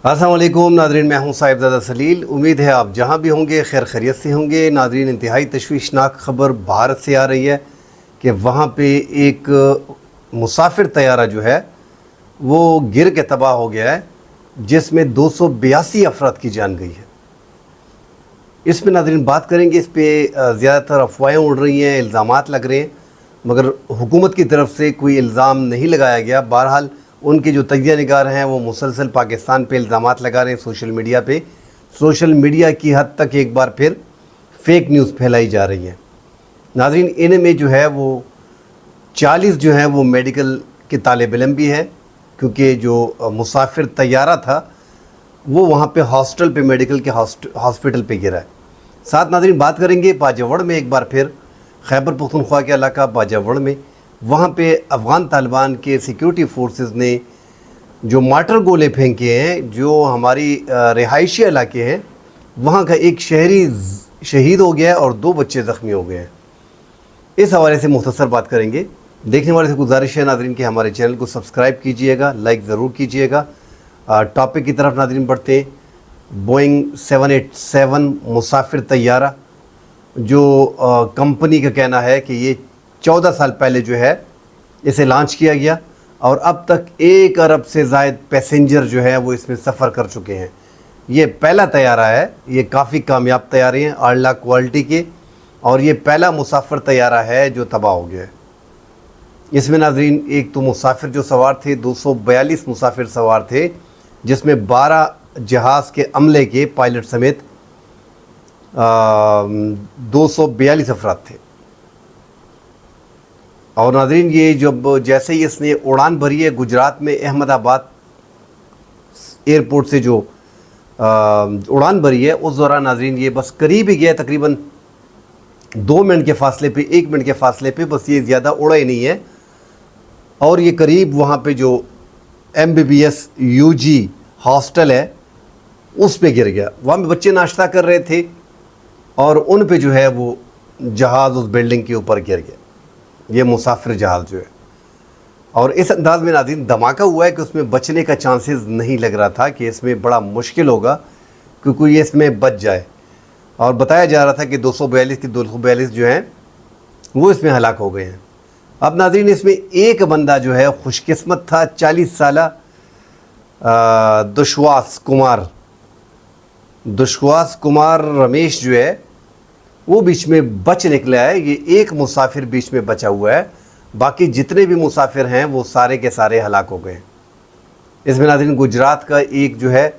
السلام علیکم ناظرین، میں ہوں صاحبزادہ سلیل۔ امید ہے آپ جہاں بھی ہوں گے خیر خیریت سے ہوں گے۔ ناظرین، انتہائی تشویشناک خبر بھارت سے آ رہی ہے کہ وہاں پہ ایک مسافر طیارہ جو ہے وہ گر کے تباہ ہو گیا ہے، جس میں 282 افراد کی جان گئی ہے۔ اس پہ ناظرین بات کریں گے۔ اس پہ زیادہ تر افواہیں اڑ رہی ہیں، الزامات لگ رہے ہیں، مگر حکومت کی طرف سے کوئی الزام نہیں لگایا گیا۔ بہرحال ان کے جو تجزیہ نگار ہیں وہ مسلسل پاکستان پہ الزامات لگا رہے ہیں سوشل میڈیا پہ۔ سوشل میڈیا کی حد تک ایک بار پھر فیک نیوز پھیلائی جا رہی ہیں۔ ناظرین، ان میں جو ہے وہ 40 جو ہیں وہ میڈیکل کے طالب علم بھی ہیں، کیونکہ جو مسافر طیارہ تھا وہ وہاں پہ ہاسٹل پہ میڈیکل کے ہاسپٹل پہ گرا ہے۔ ساتھ ناظرین بات کریں گے باجوڑ میں، ایک بار پھر خیبر پختونخوا کے علاقہ باجوڑ میں، وہاں پہ افغان طالبان کے سیکیورٹی فورسز نے جو مارٹر گولے پھینکے ہیں، جو ہماری رہائشی علاقے ہیں، وہاں کا ایک شہری شہید ہو گیا ہے اور 2 بچے زخمی ہو گئے ہیں۔ اس حوالے سے مختصر بات کریں گے۔ دیکھنے والے سے گزارش ہے ناظرین کہ ہمارے چینل کو سبسکرائب کیجئے گا، لائک ضرور کیجئے گا۔ ٹاپک کی طرف ناظرین بڑھتے ہیں۔ بوئنگ 787 مسافر طیارہ، جو کمپنی کا کہنا ہے کہ یہ 14 سال پہلے جو ہے اسے لانچ کیا گیا اور اب تک 1 ارب سے زائد پیسنجر جو ہے وہ اس میں سفر کر چکے ہیں۔ یہ پہلا طیارہ ہے، یہ کافی کامیاب طیارے ہیں اعلیٰ کوالٹی کے، اور یہ پہلا مسافر طیارہ ہے جو تباہ ہو گیا ہے۔ اس میں ناظرین ایک تو مسافر جو سوار تھے، 242 مسافر سوار تھے، جس میں 12 جہاز کے عملے کے پائلٹ سمیت 242 افراد تھے۔ اور ناظرین یہ جب جیسے ہی اس نے اڑان بھری ہے گجرات میں احمد آباد ایئرپورٹ سے جو اڑان بھری ہے، اس دوران ناظرین یہ بس قریب ہی گیا، تقریباً 2 منٹ کے فاصلے پہ، 1 منٹ کے فاصلے پہ، بس یہ زیادہ اڑا ہی نہیں ہے۔ اور یہ قریب وہاں پہ جو MBBS UG ہاسٹل ہے اس پہ گر گیا۔ وہاں پہ بچے ناشتہ کر رہے تھے اور ان پہ جو ہے وہ جہاز اس بلڈنگ کے اوپر گر گیا، یہ مسافر جہاز جو ہے۔ اور اس انداز میں ناظرین دھماکہ ہوا ہے کہ اس میں بچنے کا چانسز نہیں لگ رہا تھا، کہ اس میں بڑا مشکل ہوگا کہ کوئی اس میں بچ جائے، اور بتایا جا رہا تھا کہ 242 جو ہیں وہ اس میں ہلاک ہو گئے ہیں۔ اب ناظرین اس میں ایک بندہ جو ہے خوش قسمت تھا، 40 سالہ دشواس کمار رمیش جو ہے وہ بیچ میں بچ نکلا ہے۔ یہ ایک مسافر بیچ میں بچا ہوا ہے، باقی جتنے بھی مسافر ہیں وہ سارے کے سارے ہلاک ہو گئے ہیں۔ اس میں ناظرین گجرات کا ایک جو ہے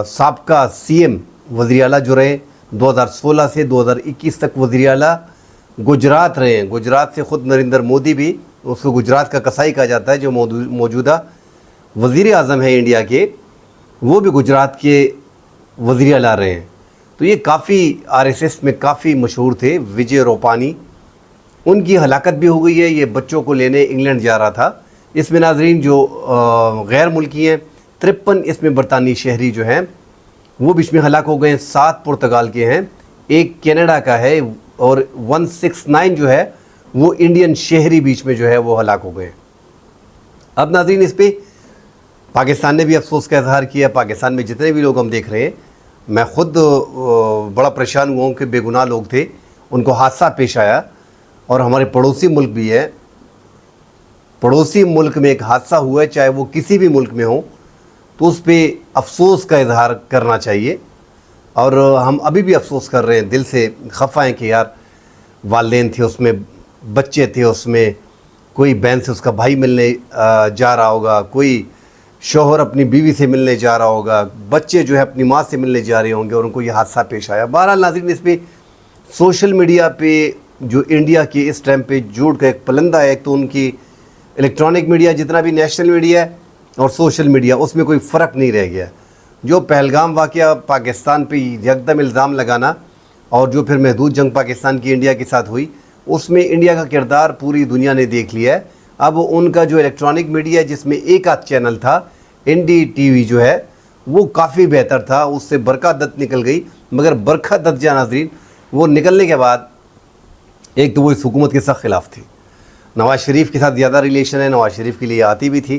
سابقہ CM وزیر اعلیٰ جو رہے، 2016 سے 2021 تک وزیر اعلیٰ گجرات رہے ہیں۔ گجرات سے خود نریندر مودی بھی، اس کو گجرات کا قصائی کہا جاتا ہے، جو موجودہ وزیر اعظم ہیں انڈیا کے، وہ بھی گجرات کے وزیر اعلیٰ رہے ہیں۔ تو یہ کافی RSS میں کافی مشہور تھے، وجے روپانی، ان کی ہلاکت بھی ہو گئی ہے۔ یہ بچوں کو لینے انگلینڈ جا رہا تھا۔ اس میں ناظرین جو غیر ملکی ہیں 53 اس میں برطانوی شہری جو ہیں وہ بیچ میں ہلاک ہو گئے ہیں، 7 پرتگال کے ہیں، 1 کینیڈا کا ہے، اور 169 جو ہے وہ انڈین شہری بیچ میں جو ہے وہ ہلاک ہو گئے ہیں۔ اب ناظرین اس پہ پاکستان نے بھی افسوس کا اظہار کیا۔ پاکستان میں جتنے بھی لوگ ہم دیکھ رہے ہیں، میں خود بڑا پریشان ہوا ہوں کہ بے گناہ لوگ تھے، ان کو حادثہ پیش آیا، اور ہمارے پڑوسی ملک بھی ہے، پڑوسی ملک میں ایک حادثہ ہوا ہے، چاہے وہ کسی بھی ملک میں ہو، تو اس پہ افسوس کا اظہار کرنا چاہیے۔ اور ہم ابھی بھی افسوس کر رہے ہیں، دل سے خفا ہیں کہ یار والدین تھے اس میں، بچے تھے اس میں، کوئی بہن سے اس کا بھائی ملنے جا رہا ہوگا، کوئی شوہر اپنی بیوی سے ملنے جا رہا ہوگا، بچے جو ہے اپنی ماں سے ملنے جا رہے ہوں گے، اور ان کو یہ حادثہ پیش آیا۔ بہرحال ناظرین اس پہ سوشل میڈیا پہ جو انڈیا کے اس ٹائم پہ جھوٹ کا ایک پلندہ ہے، ایک تو ان کی الیکٹرانک میڈیا جتنا بھی نیشنل میڈیا ہے اور سوشل میڈیا، اس میں کوئی فرق نہیں رہ گیا۔ جو پہلگام واقعہ پاکستان پہ یکدم الزام لگانا، اور جو پھر محدود جنگ پاکستان کی انڈیا کے ساتھ ہوئی، اس میں انڈیا کا کردار پوری دنیا نے دیکھ لیا ہے۔ اب ان کا جو الیکٹرانک میڈیا جس میں ایک آدھ چینل تھا، NDTV جو ہے وہ کافی بہتر تھا، اس سے برقع دت نکل گئی، مگر برقع دت جا ناظرین وہ نکلنے کے بعد ایک تو وہ اس حکومت کے سخت خلاف تھی، نواز شریف کے ساتھ زیادہ ریلیشن ہے، نواز شریف کے لیے آتی بھی تھی،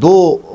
2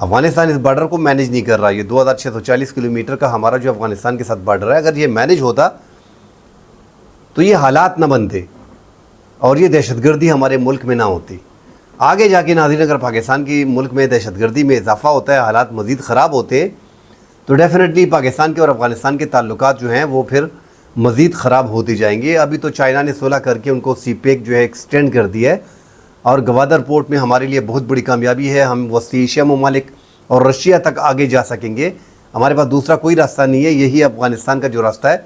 افغانستان اس بارڈر کو مینیج نہیں کر رہا. یہ 2640 کلومیٹر کا ہمارا جو افغانستان کے ساتھ بارڈر ہے, اگر یہ مینیج ہوتا تو یہ حالات نہ بنتے اور یہ دہشت گردی ہمارے ملک میں نہ ہوتی. آگے جا کے ناظرین اگر پاکستان کی ملک میں دہشت گردی میں اضافہ ہوتا ہے, حالات مزید خراب ہوتے, تو ڈیفینیٹلی پاکستان کے اور افغانستان کے تعلقات جو ہیں وہ پھر مزید خراب ہوتی جائیں گے. ابھی تو چائنا نے صلح کر کے ان کو سی پیک جو ہے ایکسٹینڈ کر دیا ہے, اور گوادر پورٹ میں ہمارے لیے بہت بڑی کامیابی ہے. ہم وسطی ایشیا ممالک اور رشیا تک آگے جا سکیں گے. ہمارے پاس دوسرا کوئی راستہ نہیں ہے, یہی افغانستان کا جو راستہ ہے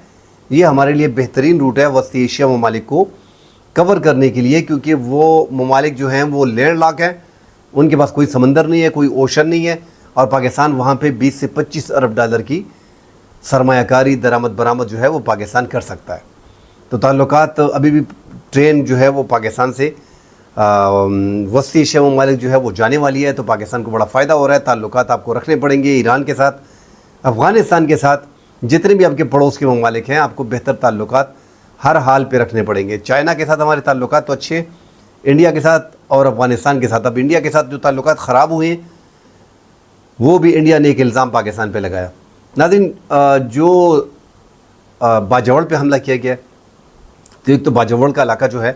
یہ ہمارے لیے بہترین روٹ ہے وسطی ایشیا ممالک کو کور کرنے کے لیے, کیونکہ وہ ممالک جو ہیں وہ لینڈ لاک ہیں, ان کے پاس کوئی سمندر نہیں ہے, کوئی اوشن نہیں ہے, اور پاکستان وہاں پہ 20 سے 25 ارب ڈالر کی سرمایہ کاری درآمد برآمد جو ہے وہ پاکستان کر سکتا ہے. تو تعلقات ابھی بھی ٹرین جو ہے وہ پاکستان سے وسطی ایشیا ممالک جو ہے وہ جانے والی ہے, تو پاکستان کو بڑا فائدہ ہو رہا ہے. تعلقات آپ کو رکھنے پڑیں گے ایران کے ساتھ, افغانستان کے ساتھ, جتنے بھی آپ کے پڑوس کے ممالک ہیں آپ کو بہتر تعلقات ہر حال پہ رکھنے پڑیں گے. چائنا کے ساتھ ہمارے تعلقات تو اچھے, انڈیا کے ساتھ اور افغانستان کے ساتھ. اب انڈیا کے ساتھ جو تعلقات خراب ہوئے ہیں وہ بھی انڈیا نے ایک الزام پاکستان پہ لگایا. ناظرین, جو باجوڑ پہ حملہ کیا گیا, تو ایک تو باجوڑ کا علاقہ جو ہے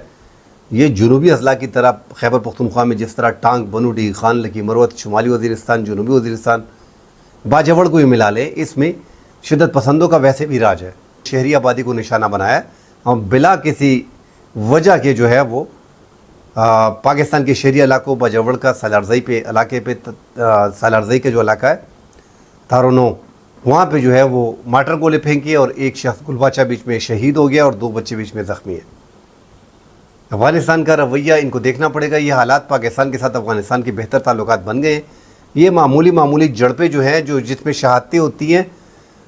یہ جنوبی اضلاع کی طرح خیبر پختونخوا میں جس طرح ٹانک, بنوڈی, خان لکی, مروت, شمالی وزیرستان, جنوبی وزیرستان, باجوڑ کو بھی ملا لیں, اس میں شدت پسندوں کا ویسے بھی راج ہے. شہری آبادی کو نشانہ بنایا ہے اور بلا کسی وجہ کے جو ہے وہ پاکستان کے شہری علاقوں باجوڑ کا سالارزئی پہ علاقے پہ, سالارزئی کا جو علاقہ ہے تارونو, وہاں پہ جو ہے وہ مارٹر گولے پھینکے اور ایک شخص گلباچہ بیچ میں شہید ہو گیا اور 2 بچے بیچ میں زخمی ہیں. افغانستان کا رویہ ان کو دیکھنا پڑے گا. یہ حالات پاکستان کے ساتھ افغانستان کے بہتر تعلقات بن گئے ہیں. یہ معمولی جڑپیں جو ہیں جو جس میں شہادتیں ہوتی ہیں,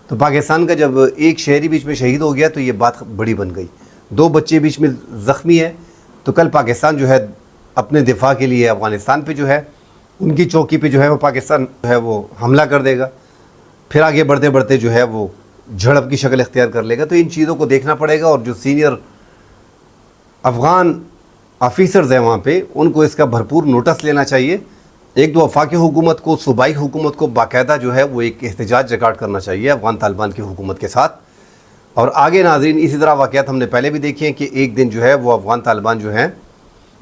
تو پاکستان کا جب ایک شہری بیچ میں شہید ہو گیا تو یہ بات بڑی بن گئی. 2 بچے بیچ میں زخمی ہیں, تو کل پاکستان جو ہے اپنے دفاع کے لیے افغانستان پہ جو ہے ان کی چوکی پہ جو ہے وہ پاکستان جو ہے وہ حملہ کر دے گا, پھر آگے بڑھتے بڑھتے جو ہے وہ جھڑپ کی شکل اختیار کر لے گا. تو ان چیزوں کو دیکھنا پڑے گا, اور جو سینئر افغان آفیسرز ہیں وہاں پہ ان کو اس کا بھرپور نوٹس لینا چاہیے. ایک تو وفاقی حکومت کو, صوبائی حکومت کو باقاعدہ جو ہے وہ ایک احتجاج ریکارڈ کرنا چاہیے افغان طالبان کی حکومت کے ساتھ. اور آگے ناظرین اسی طرح واقعات ہم نے پہلے بھی دیکھے ہیں کہ ایک دن جو ہے وہ افغان طالبان جو ہیں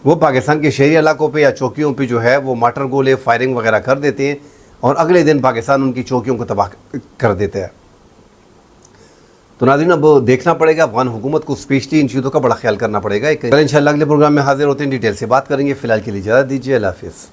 وہ پاکستان کے شہری علاقوں پہ یا چوکیوں پہ جو ہے وہ مارٹر گولے فائرنگ وغیرہ کر دیتے ہیں, اور اگلے دن پاکستان ان کی چوکیوں کو تباہ کر دیتا ہے. تو ناظرین اب دیکھنا پڑے گا, افغان حکومت کو اسپیشلی ان چیزوں کا بڑا خیال کرنا پڑے گا. انشاءاللہ اگلے پروگرام میں حاضر ہوتے ہیں, ڈیٹیل سے بات کریں گے. فی الحال کے لیے اجازت دیجیے, اللہ حافظ.